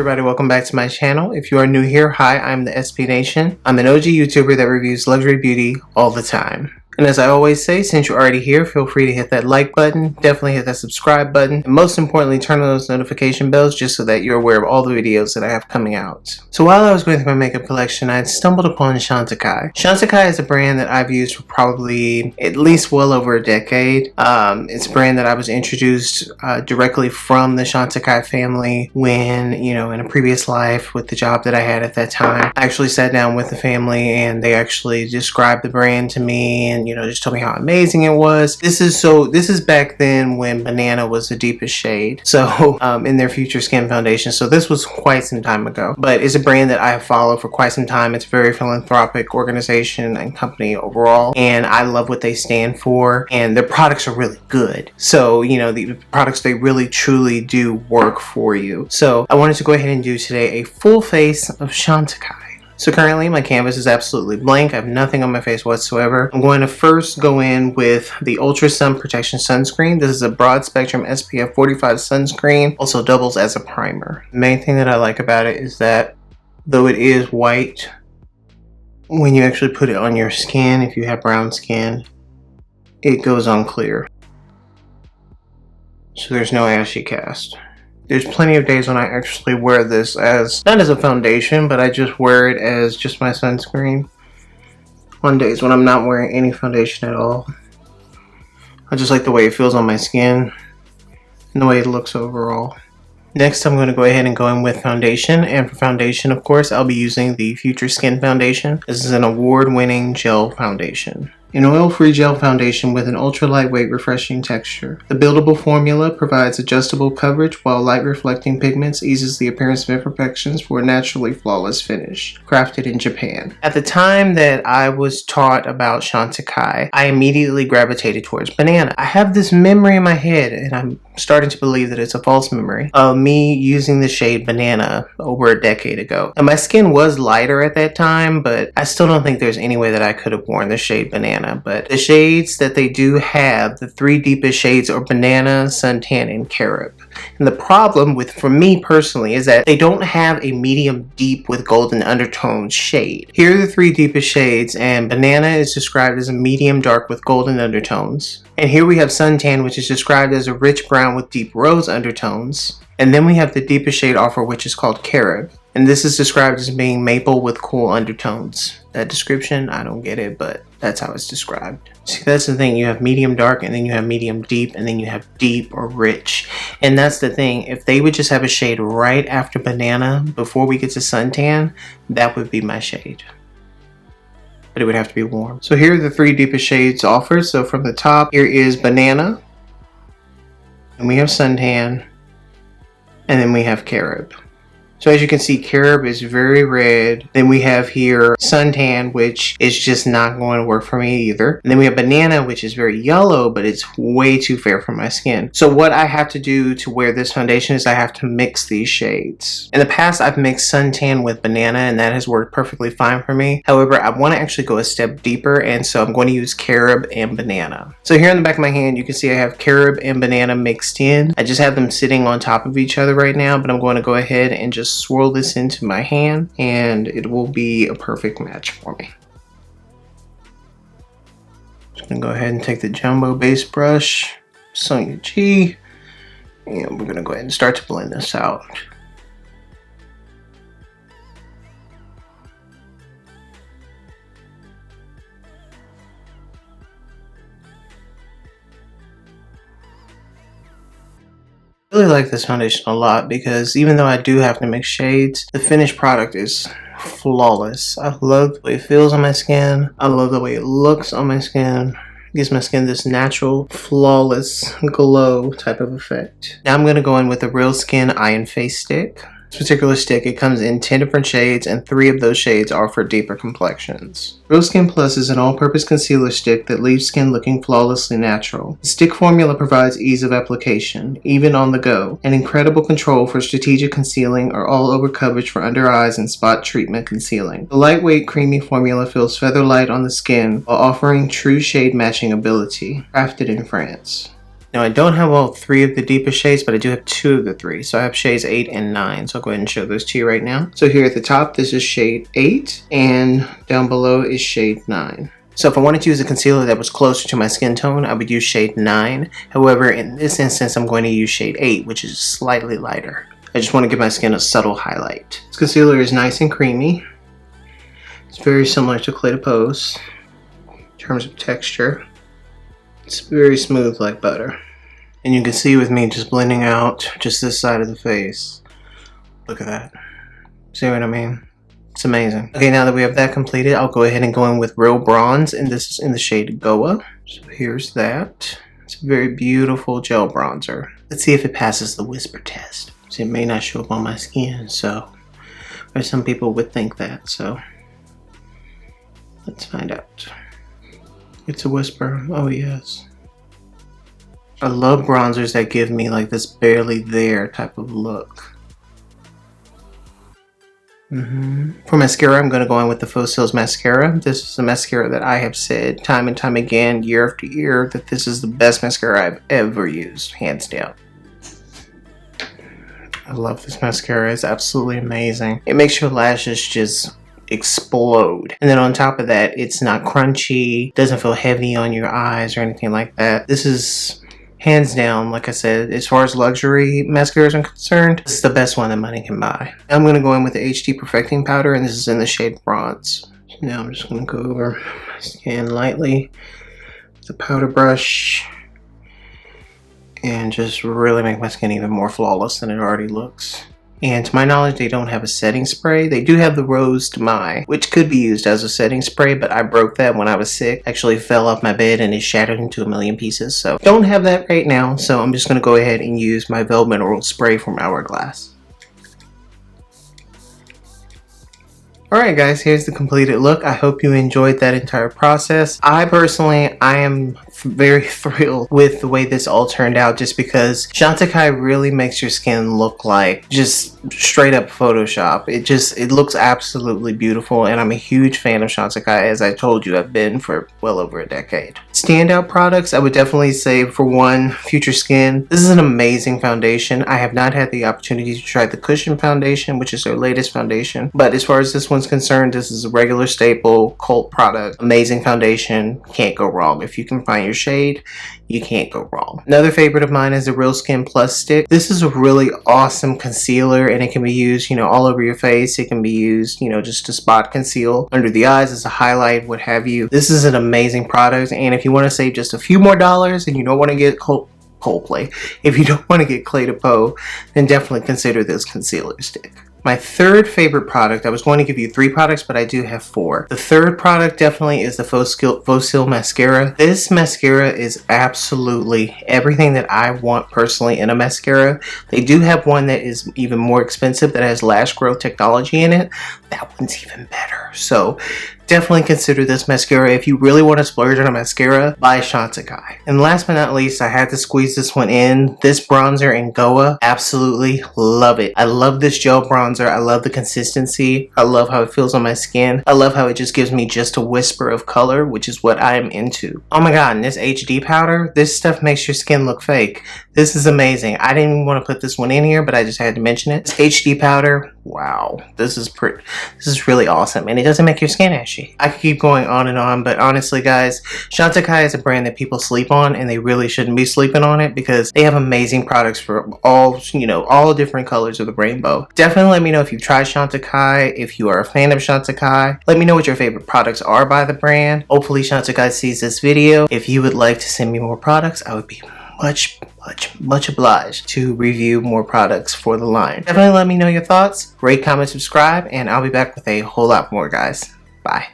everybody, welcome back to my channel. If you are new here, hi, I'm the ThesPNation. I'm an OG YouTuber that reviews luxury beauty all the time. And as I always say, since you're already here, feel free to hit that like button, definitely hit that subscribe button, and most importantly, turn on those notification bells just so that you're aware of all the videos that I have coming out. So while I was going through my makeup collection, I had stumbled upon Chantecaille. Chantecaille is a brand that I've used for probably at least well over a decade. It's a brand that I was introduced directly from the Chantecaille family when, in a previous life with the job that I had at that time. I actually sat down with the family and they actually described the brand to me and just told me how amazing it was. This is back then when Banana was the deepest shade, so in their Future Skin foundation. So this was quite some time ago, but it's a brand that I have followed for quite some time. It's a very philanthropic organization and company overall, and I love what they stand for, and their products are really good. So the products, they really truly do work for you. So I wanted to go ahead and do today a full face of Chantecaille. So currently my canvas is absolutely blank. I have nothing on my face whatsoever. I'm going to first go in with the Ultra Sun Protection Sunscreen. This is a broad spectrum SPF 45 sunscreen. Also doubles as a primer. The main thing that I like about it is that though it is white, when you actually put it on your skin, if you have brown skin, it goes on clear. So there's no ashy cast. There's plenty of days when I actually wear this as, not as a foundation, but I just wear it as just my sunscreen. On days when I'm not wearing any foundation at all. I just like the way it feels on my skin and the way it looks overall. Next, I'm going to go ahead and go in with foundation, and for foundation, of course, I'll be using the Future Skin Foundation. This is an award-winning gel foundation. An oil-free gel foundation with an ultra-lightweight, refreshing texture. The buildable formula provides adjustable coverage, while light-reflecting pigments eases the appearance of imperfections for a naturally flawless finish. Crafted in Japan. At the time that I was taught about Chantecaille, I immediately gravitated towards Banana. I have this memory in my head, and I'm starting to believe that it's a false memory, of me using the shade Banana over a decade ago. And my skin was lighter at that time, but I still don't think there's any way that I could have worn the shade Banana. But the shades that they do have, the three deepest shades, are Banana, Suntan, and Carob. And the problem for me personally, is that they don't have a medium deep with golden undertones shade. Here are the three deepest shades, and Banana is described as a medium dark with golden undertones. And here we have Suntan, which is described as a rich brown with deep rose undertones. And then we have the deepest shade offer, which is called Carob. And this is described as being maple with cool undertones. That description, I don't get it, but that's how it's described. See, that's the thing. You have medium dark, and then you have medium deep, and then you have deep or rich. And that's the thing. If they would just have a shade right after Banana before we get to Suntan, that would be my shade. But it would have to be warm. So here are the three deepest shades offered. So from the top, here is Banana, and we have Suntan, and then we have Carob. So as you can see, Carob is very red. Then we have here Suntan, which is just not going to work for me either. And then we have Banana, which is very yellow, but it's way too fair for my skin. So what I have to do to wear this foundation is I have to mix these shades. In the past, I've mixed Suntan with Banana, and that has worked perfectly fine for me. However, I want to actually go a step deeper, and so I'm going to use Carob and Banana. So here in the back of my hand, you can see I have Carob and Banana mixed in. I just have them sitting on top of each other right now, but I'm going to go ahead and just swirl this into my hand, and it will be a perfect match for me. Just gonna go ahead and take the jumbo base brush, Sonia G, and we're gonna go ahead and start to blend this out. I really like this foundation a lot because even though I do have to mix shades, the finished product is flawless. I love the way it feels on my skin. I love the way it looks on my skin. It gives my skin this natural, flawless glow type of effect. Now I'm going to go in with a Real Skin Eye and Face Stick. This particular stick, it comes in 10 different shades, and 3 of those shades are for deeper complexions. Real Skin Plus is an all-purpose concealer stick that leaves skin looking flawlessly natural. The stick formula provides ease of application, even on the go, and incredible control for strategic concealing or all-over coverage for under eyes and spot treatment concealing. The lightweight, creamy formula feels feather light on the skin while offering true shade matching ability. Crafted in France. Now I don't have all 3 of the deepest shades, but I do have 2 of the 3. So I have shades 8 and 9. So I'll go ahead and show those to you right now. So here at the top, this is shade 8, and down below is shade 9. So if I wanted to use a concealer that was closer to my skin tone, I would use shade 9. However, in this instance, I'm going to use shade 8, which is slightly lighter. I just want to give my skin a subtle highlight. This concealer is nice and creamy. It's very similar to Clé de Pose in terms of texture. It's very smooth like butter. And you can see with me just blending out just this side of the face. Look at that. See what I mean? It's amazing. Okay, now that we have that completed, I'll go ahead and go in with Real Bronze, and this is in the shade Goa. So here's that. It's a very beautiful gel bronzer. Let's see if it passes the whisper test. See, it may not show up on my skin, so or some people would think that, so let's find out. It's a whisper. Oh yes. I love bronzers that give me like this barely there type of look. For mascara, I'm going to go in with the Faux Cils mascara. This is a mascara that I have said time and time again, year after year, that this is the best mascara I've ever used, hands down. I love this mascara. It's absolutely amazing. It makes your lashes just explode. And then on top of that, it's not crunchy, doesn't feel heavy on your eyes or anything like that. This is hands down, like I said, as far as luxury mascaras are concerned, this is the best one that money can buy. I'm going to go in with the HD Perfecting Powder, and this is in the shade Bronze. Now I'm just going to go over my skin lightly with the powder brush and just really make my skin even more flawless than it already looks. And to my knowledge, they don't have a setting spray. They do have the Rose de Mai, which could be used as a setting spray, but I broke that when I was sick. Actually fell off my bed and it shattered into a million pieces. So don't have that right now. So I'm just going to go ahead and use my Velvet Mineral Spray from Hourglass. Alright guys, here's the completed look. I hope you enjoyed that entire process. I am very thrilled with the way this all turned out, just because Chantecaille really makes your skin look like just straight up Photoshop. It looks absolutely beautiful, and I'm a huge fan of Chantecaille. As I told you, I've been for well over a decade. Standout Products, I would definitely say, for one, Future Skin. This is an amazing foundation. I have not had the opportunity to try the Cushion foundation, which is their latest foundation, but as far as this one's concerned, this is a regular staple cult product. Amazing foundation, can't go wrong. If you can find your shade, you can't go wrong. Another favorite of mine is the Real Skin Plus Stick. This is a really awesome concealer, and it can be used, all over your face. It can be used, just to spot conceal under the eyes as a highlight, what have you. This is an amazing product, and if you want to save just a few more dollars and you don't want to get Coldplay, if you don't want to get Clé de Pose, then definitely consider this concealer stick. My third favorite product, I was going to give you 3 products, but I do have 4. The third product definitely is the Faux Cils mascara. This mascara is absolutely everything that I want personally in a mascara. They do have one that is even more expensive that has lash growth technology in it. That one's even better. So definitely consider this mascara. If you really want to splurge on a mascara, buy Chantecaille. And last but not least, I had to squeeze this one in. This bronzer in Goa, absolutely love it. I love this gel bronzer. I love the consistency. I love how it feels on my skin. I love how it just gives me just a whisper of color, which is what I'm into. Oh my god, and this HD powder, this stuff makes your skin look fake. This is amazing. I didn't even want to put this one in here, but I just had to mention it. This HD powder, wow, this is really awesome, and it doesn't make your skin ashy. I could keep going on and on, but honestly guys, Chantecaille is a brand that people sleep on, and they really shouldn't be sleeping on it, because they have amazing products for all different colors of the rainbow. Definitely let me know if you've tried Chantecaille, if you are a fan of Chantecaille. Let me know what your favorite products are by the brand. Hopefully Chantecaille sees this video. If you would like to send me more products, I would be much obliged to review more products for the line. Definitely let me know your thoughts. Rate, comment, subscribe, and I'll be back with a whole lot more, guys. Bye.